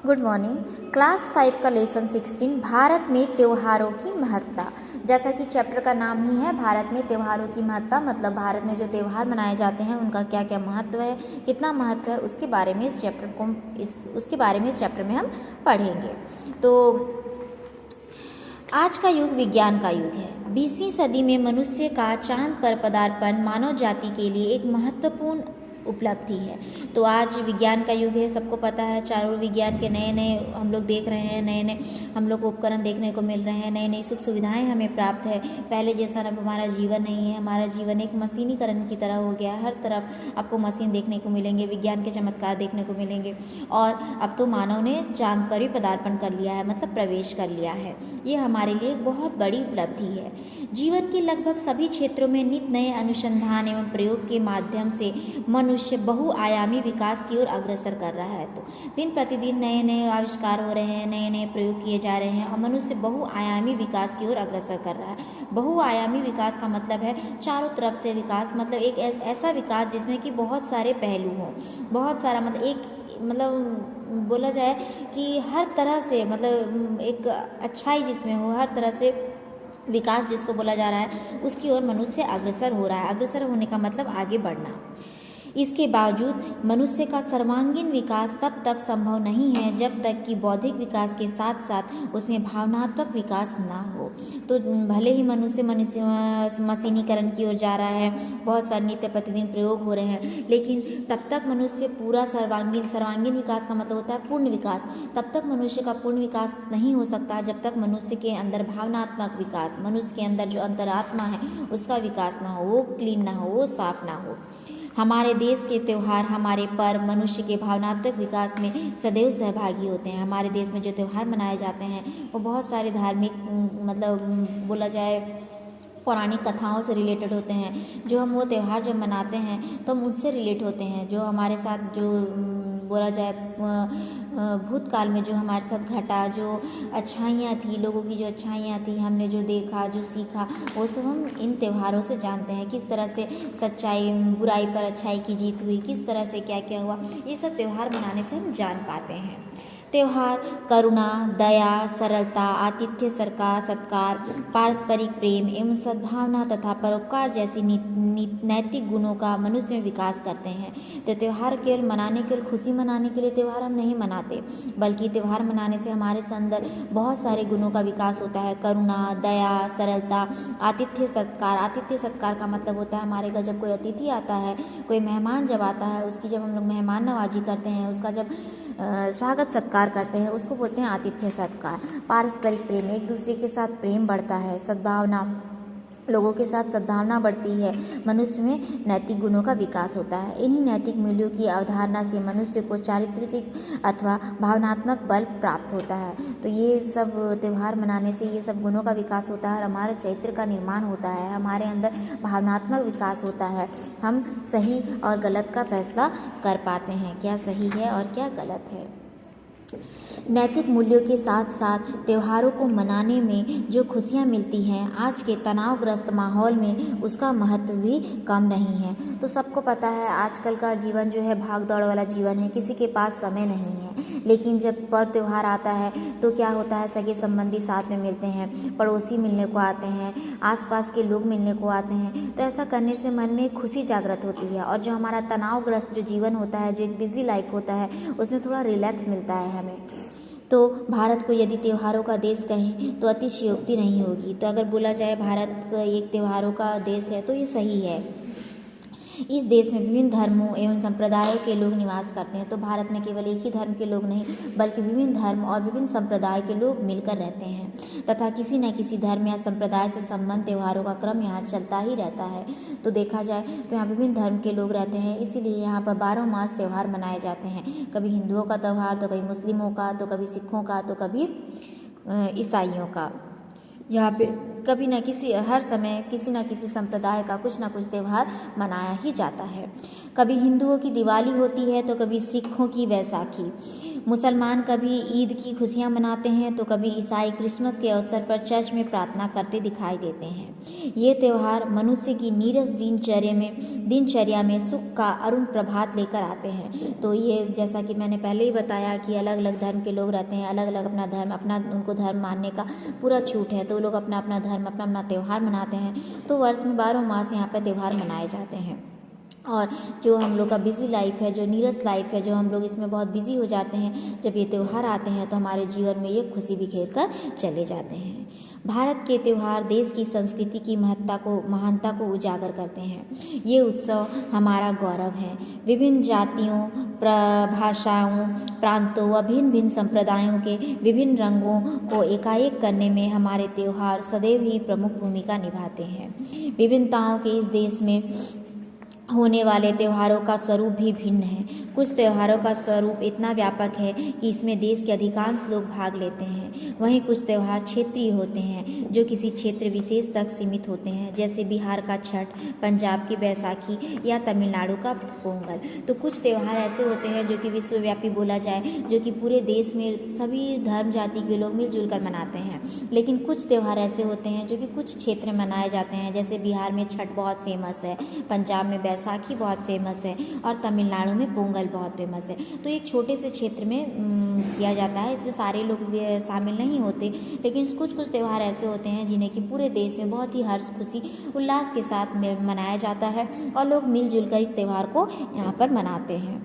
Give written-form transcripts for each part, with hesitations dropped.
Good morning. Class 5 का lesson 16 Bharat में त्योहारों की महत्ता। जैसा कि चैप्टर का नाम ही है भारत में त्योहारों की महत्ता, मतलब भारत में जो त्यौहार मनाए जाते हैं उनका क्या क्या महत्व है, कितना महत्व है, उसके बारे में इस चैप्टर में हम पढ़ेंगे। तो आज का युग विज्ञान का युग है। 20वीं सदी में मनुष्य का चांद पर पदार्पण मानव जाति के लिए एक महत्वपूर्ण उपलब्धि है। तो आज विज्ञान का युग है, सबको पता है। चारों विज्ञान के नए नए हम लोग देख रहे हैं, नए नए हम लोग को उपकरण देखने को मिल रहे हैं, नई नई सुख सुविधाएं हमें प्राप्त है। पहले जैसा अब हमारा जीवन नहीं है, हमारा जीवन एक मशीनीकरण की तरह हो गया। हर तरफ आपको मशीन देखने को मिलेंगे, विज्ञान के चमत्कार देखने को मिलेंगे। और अब तो मानव ने चांद पर भी पदार्पण कर लिया है, मतलब प्रवेश कर लिया है। ये हमारे लिए एक बहुत बड़ी उपलब्धि है। जीवन के लगभग सभी क्षेत्रों में नित नए अनुसंधान एवं प्रयोग के माध्यम से मनुष्य बहुआयामी विकास की ओर अग्रसर कर रहा है। तो दिन प्रतिदिन नए नए आविष्कार हो रहे हैं, नए नए प्रयोग किए जा रहे हैं और मनुष्य बहुआयामी विकास की ओर अग्रसर कर रहा है। बहुआयामी विकास का मतलब है चारों तरफ से विकास, मतलब एक ऐसा विकास जिसमें कि बहुत सारे पहलू हों, बहुत सारा, मतलब बोला जाए कि हर तरह से, मतलब एक अच्छाई जिसमें हो, हर तरह से विकास जिसको बोला जा रहा है उसकी ओर मनुष्य अग्रसर हो रहा है। अग्रसर होने का मतलब आगे बढ़ना। इसके बावजूद मनुष्य का सर्वांगीण विकास तब तक संभव नहीं है जब तक कि बौद्धिक विकास के साथ साथ उसमें भावनात्मक विकास ना हो। तो भले ही मनुष्य मशीनीकरण की ओर जा रहा है, बहुत सारे नित्य प्रतिदिन प्रयोग हो रहे हैं, लेकिन तब तक मनुष्य पूरा सर्वांगीण विकास का मतलब होता है पूर्ण विकास। तब तक मनुष्य का पूर्ण विकास नहीं हो सकता जब तक मनुष्य के अंदर भावनात्मक विकास, मनुष्य के अंदर जो अंतरात्मा है उसका विकास ना हो, वो क्लीन ना हो, वो साफ ना हो। हमारे देश के त्यौहार, हमारे पर्व मनुष्य के भावनात्मक विकास में सदैव सहभागी होते हैं। हमारे देश में जो त्यौहार मनाए जाते हैं वो बहुत सारे धार्मिक, मतलब बोला जाए पौराणिक कथाओं से रिलेटेड होते हैं। जो हम वो त्यौहार जब मनाते हैं तो हम उनसे रिलेट होते हैं। जो हमारे साथ जो बोला जाए भूतकाल में जो हमारे साथ घटा, जो अच्छाइयाँ थी, लोगों की जो अच्छाइयाँ थी, हमने जो देखा, जो सीखा, वो सब हम इन त्योहारों से जानते हैं। किस तरह से सच्चाई, बुराई पर अच्छाई की जीत हुई, किस तरह से क्या क्या हुआ, ये सब त्यौहार मनाने से हम जान पाते हैं। त्यौहार करुणा, दया, सरलता, आतिथ्य सत्कार, पारस्परिक प्रेम एवं सद्भावना तथा परोपकार जैसी नैतिक गुणों का मनुष्य में विकास करते हैं। तो त्यौहार केवल खुशी मनाने के लिए त्यौहार हम नहीं मनाते, बल्कि त्यौहार मनाने से हमारे अंदर बहुत सारे गुणों का विकास होता है। करुणा, दया, सरलता, आतिथ्य सत्कार। आतिथ्य सत्कार का मतलब होता है हमारे घर जब कोई अतिथि आता है, कोई मेहमान जब आता है, उसकी जब हम लोग मेहमान नवाजी करते हैं, उसका जब स्वागत सत्कार करते हैं, उसको बोलते हैं आतिथ्य सत्कार। पारस्परिक प्रेम, एक दूसरे के साथ प्रेम बढ़ता है। सद्भावना, लोगों के साथ सद्भावना बढ़ती है। मनुष्य में नैतिक गुणों का विकास होता है। इन्हीं नैतिक मूल्यों की अवधारणा से मनुष्य को चारित्रिक अथवा भावनात्मक बल प्राप्त होता है। तो ये सब त्यौहार मनाने से ये सब गुणों का विकास होता है और हमारे चरित्र का निर्माण होता है, हमारे अंदर भावनात्मक विकास होता है। हम सही और गलत का फैसला कर पाते हैं, क्या सही है और क्या गलत है। नैतिक मूल्यों के साथ साथ त्योहारों को मनाने में जो खुशियाँ मिलती हैं, आज के तनावग्रस्त माहौल में उसका महत्व भी कम नहीं है। तो सबको पता है आजकल का जीवन जो है भाग दौड़ वाला जीवन है, किसी के पास समय नहीं है। लेकिन जब पर्व त्यौहार आता है तो क्या होता है, सगे संबंधी साथ में मिलते हैं, पड़ोसी मिलने को आते हैं, आसपास के लोग मिलने को आते हैं। तो ऐसा करने से मन में खुशी जागृत होती है और जो हमारा तनावग्रस्त जो जीवन होता है, जो एक बिजी लाइफ होता है, उसमें थोड़ा रिलैक्स मिलता है हमें। तो भारत को यदि त्योहारों का देश कहें तो अतिशयोक्ति नहीं होगी। तो अगर बोला जाए भारत एक त्योहारों का देश है तो ये सही है। इस देश में विभिन्न धर्मों एवं संप्रदायों के लोग निवास करते हैं। तो भारत में केवल एक ही धर्म के लोग नहीं, बल्कि विभिन्न धर्म और विभिन्न संप्रदाय के लोग मिलकर रहते हैं तथा किसी न किसी धर्म या संप्रदाय से संबंध त्योहारों का क्रम यहाँ चलता ही रहता है। तो देखा जाए तो यहाँ विभिन्न धर्म के लोग रहते हैं, इसीलिए यहाँ पर 12 मास त्यौहार मनाए जाते हैं। कभी हिंदुओं का त्यौहार, तो कभी मुस्लिमों का, तो कभी सिखों का, तो कभी ईसाइयों का। यहाँ पे कभी न किसी हर समय किसी न किसी संप्रदाय का कुछ न कुछ त्यौहार मनाया ही जाता है। कभी हिंदुओं की दिवाली होती है तो कभी सिखों की बैसाखी, मुसलमान कभी ईद की खुशियाँ मनाते हैं तो कभी ईसाई क्रिसमस के अवसर पर चर्च में प्रार्थना करते दिखाई देते हैं। ये त्यौहार मनुष्य की नीरस दिनचर्या में सुख का अरुण प्रभात लेकर आते हैं। तो ये जैसा कि मैंने पहले ही बताया कि अलग अलग धर्म के लोग रहते हैं, अलग अलग अपना धर्म उनको धर्म मानने का पूरा छूट है, तो लोग अपना अपना धर्म अपना त्यौहार मनाते हैं। तो वर्ष में 12 मास यहाँ पर त्यौहार मनाए जाते हैं। और जो हम लोग का बिज़ी लाइफ है, जो नीरस लाइफ है, जो हम लोग इसमें बहुत बिज़ी हो जाते हैं, जब ये त्यौहार आते हैं तो हमारे जीवन में ये खुशी बिखेर कर चले जाते हैं। भारत के त्यौहार देश की संस्कृति की महानता को उजागर करते हैं। ये उत्सव हमारा गौरव है। विभिन्न जातियों, भाषाओं, प्रांतों व भिन्न भिन्न संप्रदायों के विभिन्न रंगों को एकाएक करने में हमारे त्यौहार सदैव ही प्रमुख भूमिका निभाते हैं। विभिन्नताओं के इस देश में होने वाले त्योहारों का स्वरूप भी भिन्न है। कुछ त्योहारों का स्वरूप इतना व्यापक है कि इसमें देश के अधिकांश लोग भाग लेते हैं। वहीं कुछ त्यौहार क्षेत्रीय होते हैं जो किसी क्षेत्र विशेष तक सीमित होते हैं, जैसे बिहार का छठ, पंजाब की बैसाखी या तमिलनाडु का पोंगल। तो कुछ त्यौहार ऐसे होते हैं जो कि विश्वव्यापी बोला जाए, जो कि पूरे देश में सभी धर्म जाति के लोग मिलजुल कर मनाते हैं। लेकिन कुछ त्यौहार ऐसे होते हैं जो कि कुछ क्षेत्र में मनाए जाते हैं, जैसे बिहार में छठ बहुत फेमस है, पंजाब में बैसाखी बहुत फेमस है और तमिलनाडु में पोंगल बहुत फेमस है। तो एक छोटे से क्षेत्र में किया जाता है, इसमें सारे लोग शामिल नहीं होते, लेकिन कुछ त्यौहार ऐसे होते हैं जिन्हें कि पूरे देश में बहुत ही हर्ष खुशी उल्लास के साथ मनाया जाता है और लोग मिलजुल कर इस त्यौहार को यहाँ पर मनाते हैं।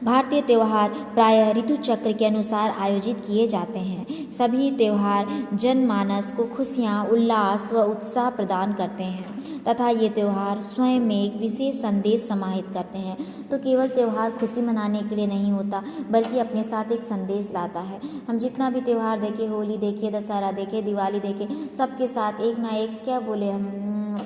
भारतीय त्यौहार प्रायः ऋतु चक्र के अनुसार आयोजित किए जाते हैं। सभी त्यौहार जनमानस को खुशियाँ, उल्लास व उत्साह प्रदान करते हैं तथा ये त्यौहार स्वयं में एक विशेष संदेश समाहित करते हैं। तो केवल त्यौहार खुशी मनाने के लिए नहीं होता, बल्कि अपने साथ एक संदेश लाता है। हम जितना भी त्यौहार देखें, होली देखें, दशहरा देखें, दिवाली देखें, सबके साथ एक ना एक क्या बोले हम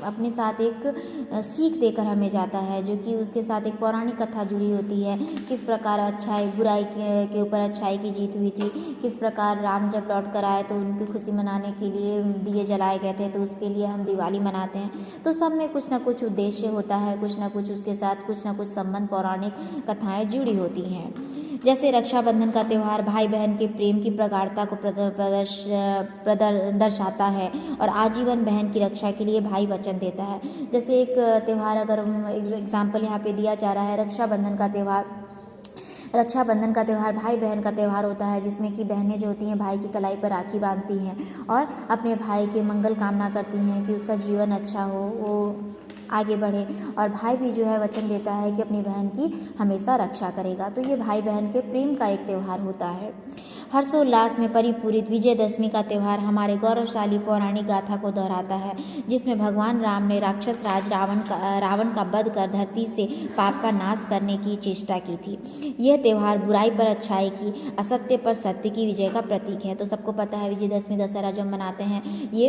अपने साथ एक सीख देकर हमें जाता है, जो कि उसके साथ एक पौराणिक कथा जुड़ी होती है। किस प्रकार अच्छाई बुराई के ऊपर अच्छाई की जीत हुई थी, किस प्रकार राम जब लौट कर आए तो उनकी खुशी मनाने के लिए दिए जलाए गए थे, तो उसके लिए हम दिवाली मनाते हैं। तो सब में कुछ ना कुछ उद्देश्य होता है, कुछ ना कुछ उसके साथ कुछ ना कुछ संबंध पौराणिक कथाएँ जुड़ी होती हैं। जैसे रक्षाबंधन का त्यौहार भाई बहन के प्रेम की प्रगाढ़ता को दर्शाता है और आजीवन बहन की रक्षा के लिए भाई वचन देता है। जैसे एक त्यौहार अगर एग्जाम्पल यहाँ पे दिया जा रहा है, रक्षाबंधन का त्यौहार भाई बहन का त्यौहार होता है, जिसमें कि बहनें जो होती हैं भाई की कलाई पर राखी बांधती हैं और अपने भाई के मंगल कामना करती हैं कि उसका जीवन अच्छा हो, वो आगे बढ़े, और भाई भी जो है वचन देता है कि अपनी बहन की हमेशा रक्षा करेगा। तो ये भाई बहन के प्रेम का एक त्यौहार होता है। हर्षोल्लास में परिपूरित विजयदशमी का त्यौहार हमारे गौरवशाली पौराणिक गाथा को दोहराता है, जिसमें भगवान राम ने राक्षस राज रावण का वध कर धरती से पाप का नाश करने की चेष्टा की थी। यह त्यौहार बुराई पर अच्छाई की, असत्य पर सत्य की विजय का प्रतीक है। तो सबको पता है विजयदशमी दशहरा जो हम मनाते हैं, ये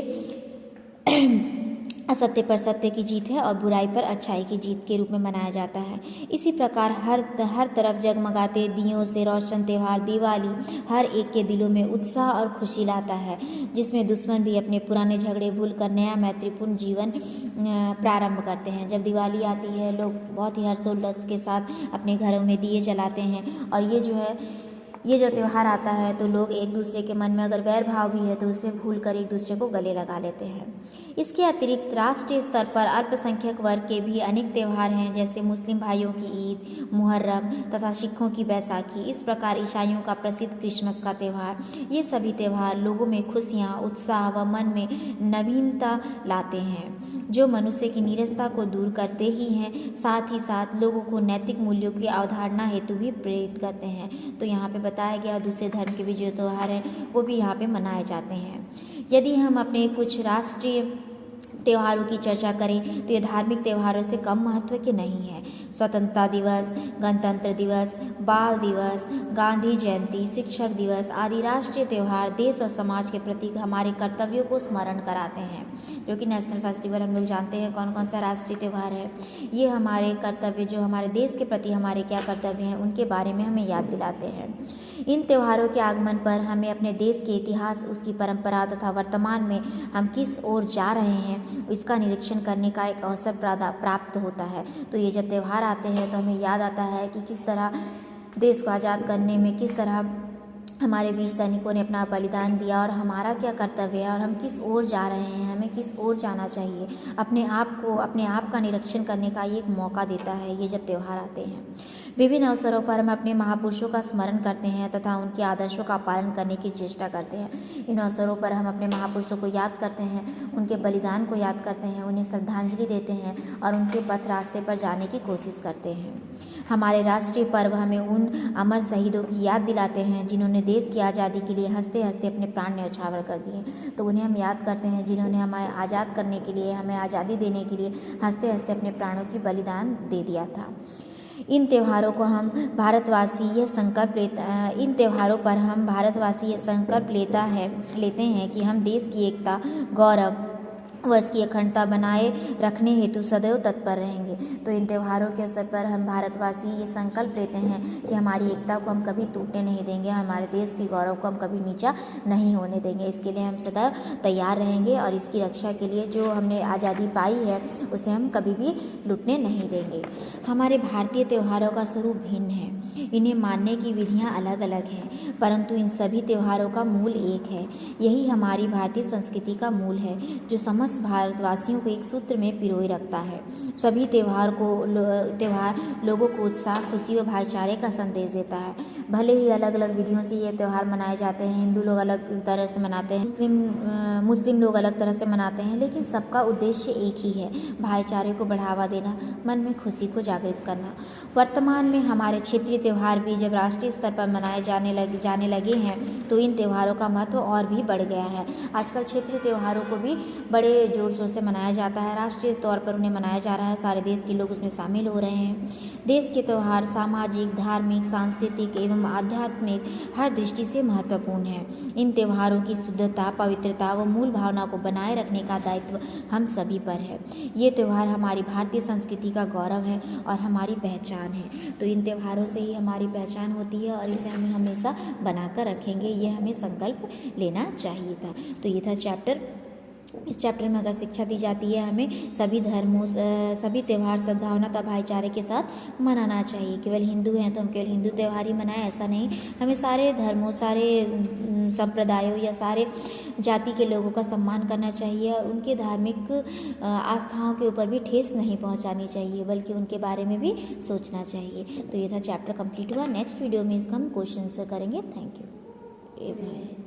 असत्य पर सत्य की जीत है और बुराई पर अच्छाई की जीत के रूप में मनाया जाता है। इसी प्रकार हर तरफ जगमगाते दियों से रोशन त्यौहार दिवाली हर एक के दिलों में उत्साह और खुशी लाता है, जिसमें दुश्मन भी अपने पुराने झगड़े भूलकर नया मैत्रीपूर्ण जीवन प्रारंभ करते हैं। जब दिवाली आती है, लोग बहुत ही हर्षोल्लास के साथ अपने घरों में दिए जलाते हैं और ये जो त्यौहार आता है तो लोग एक दूसरे के मन में अगर वैर भाव भी है तो उसे भूल कर एक दूसरे को गले लगा लेते हैं। इसके अतिरिक्त राष्ट्रीय स्तर पर अल्पसंख्यक वर्ग के भी अनेक त्यौहार हैं, जैसे मुस्लिम भाइयों की ईद, मुहर्रम तथा सिखों की बैसाखी। इस प्रकार ईसाइयों का प्रसिद्ध क्रिसमस का त्यौहार। ये सभी त्यौहार लोगों में खुशियाँ, उत्साह व मन में नवीनता लाते हैं, जो मनुष्य की नीरसता को दूर करते ही हैं, साथ ही साथ लोगों को नैतिक मूल्यों की अवधारणा हेतु भी प्रेरित करते हैं। तो यहाँ पे बताया गया दूसरे धर्म के भी जो त्यौहार हैं वो भी यहाँ पे मनाए जाते हैं। यदि हम अपने कुछ राष्ट्रीय त्योहारों की चर्चा करें तो ये धार्मिक त्योहारों से कम महत्व के नहीं है। स्वतंत्रता दिवस, गणतंत्र दिवस, बाल दिवस, गांधी जयंती, शिक्षक दिवस आदि राष्ट्रीय त्योहार देश और समाज के प्रति हमारे कर्तव्यों को स्मरण कराते हैं। जो कि नेशनल फेस्टिवल हम लोग जानते हैं कौन कौन सा राष्ट्रीय त्यौहार है। ये हमारे कर्तव्य, जो हमारे देश के प्रति हमारे क्या कर्तव्य हैं, उनके बारे में हमें याद दिलाते हैं। इन त्योहारों के आगमन पर हमें अपने देश के इतिहास, उसकी परंपरा तथा वर्तमान में हम किस ओर जा रहे हैं, इसका निरीक्षण करने का एक अवसर प्राप्त होता है। तो ये जब त्यौहार आते हैं तो हमें याद आता है कि किस तरह देश को आज़ाद करने में किस तरह हमारे वीर सैनिकों ने अपना बलिदान दिया और हमारा क्या कर्तव्य है और हम किस ओर जा रहे हैं, हमें किस ओर जाना चाहिए। अपने आप का निरीक्षण करने का ये एक मौका देता है ये जब त्यौहार आते हैं। विभिन्न अवसरों पर हम अपने महापुरुषों का स्मरण करते हैं तथा उनके आदर्शों का पालन करने की चेष्टा करते हैं। इन अवसरों पर हम अपने महापुरुषों को याद करते हैं, उनके बलिदान को याद करते हैं, उन्हें श्रद्धांजलि देते हैं और उनके पथ रास्ते पर जाने की कोशिश करते हैं। हमारे राष्ट्रीय पर्व हमें उन अमर शहीदों की याद दिलाते हैं जिन्होंने देश की आज़ादी के लिए हंसते हंसते अपने प्राण न्यौछावर कर दिए। तो उन्हें हम याद करते हैं जिन्होंने हमें आज़ाद करने के लिए, हमें आज़ादी देने के लिए हंसते हंसते अपने प्राणों की बलिदान दे दिया था। इन त्योहारों पर हम भारतवासी यह संकल्प लेते हैं कि हम देश की एकता, गौरव व इसकी अखंडता बनाए रखने हेतु सदैव तत्पर रहेंगे। तो इन त्योहारों के अवसर पर हम भारतवासी ये संकल्प लेते हैं कि हमारी एकता को हम कभी टूटने नहीं देंगे, हमारे देश के गौरव को हम कभी नीचा नहीं होने देंगे। इसके लिए हम सदा तैयार रहेंगे और इसकी रक्षा के लिए जो हमने आज़ादी पाई है उसे हम कभी भी लूटने नहीं देंगे। हमारे भारतीय त्योहारों का स्वरूप भिन्न है, इन्हें मानने की विधियाँ अलग अलग हैं, परंतु इन सभी त्योहारों का मूल एक है। यही हमारी भारतीय संस्कृति का मूल है जो समस्त भारतवासियों को एक सूत्र में पिरोए रखता है। सभी त्योहार लोगों को उत्साह, खुशी व भाईचारे का संदेश देता है। भले ही अलग अलग विधियों से ये त्यौहार मनाए जाते हैं, हिंदू लोग अलग तरह से मनाते हैं, मुस्लिम लोग अलग तरह से मनाते हैं, लेकिन सबका उद्देश्य एक ही है, भाईचारे को बढ़ावा देना, मन में खुशी को जागृत करना। वर्तमान में हमारे क्षेत्रीय त्यौहार भी जब राष्ट्रीय स्तर पर मनाए जाने लगे हैं तो इन त्योहारों का महत्व और भी बढ़ गया है। आजकल क्षेत्रीय त्योहारों को भी बड़े जोर शोर से मनाया जाता है, राष्ट्रीय तौर पर उन्हें मनाया जा रहा है, सारे देश के लोग उसमें शामिल हो रहे हैं। देश के त्यौहार सामाजिक, धार्मिक, सांस्कृतिक एवं आध्यात्मिक हर दृष्टि से महत्वपूर्ण है। इन त्योहारों की शुद्धता, पवित्रता व मूल भावना को बनाए रखने का दायित्व हम सभी पर है। ये त्यौहार हमारी भारतीय संस्कृति का गौरव है और हमारी पहचान है। तो इन त्योहारों से ही हमारी पहचान होती है और इसे हमें हमेशा बनाकर रखेंगे, ये हमें संकल्प लेना चाहिए था। तो ये था चैप्टर। इस चैप्टर में अगर शिक्षा दी जाती है हमें सभी धर्मों, सभी त्यौहार सद्भावना तथा भाईचारे के साथ मनाना चाहिए। केवल हिंदू हैं तो हम केवल हिंदू त्यौहार ही मनाएं, ऐसा नहीं। हमें सारे धर्मों, सारे संप्रदायों या सारे जाति के लोगों का सम्मान करना चाहिए और उनके धार्मिक आस्थाओं के ऊपर भी ठेस नहीं पहुंचानी चाहिए, बल्कि उनके बारे में भी सोचना चाहिए। तो ये था चैप्टर कंप्लीट हुआ। नेक्स्ट वीडियो में इसका हम क्वेश्चन आंसर करेंगे। Thank you. बाय।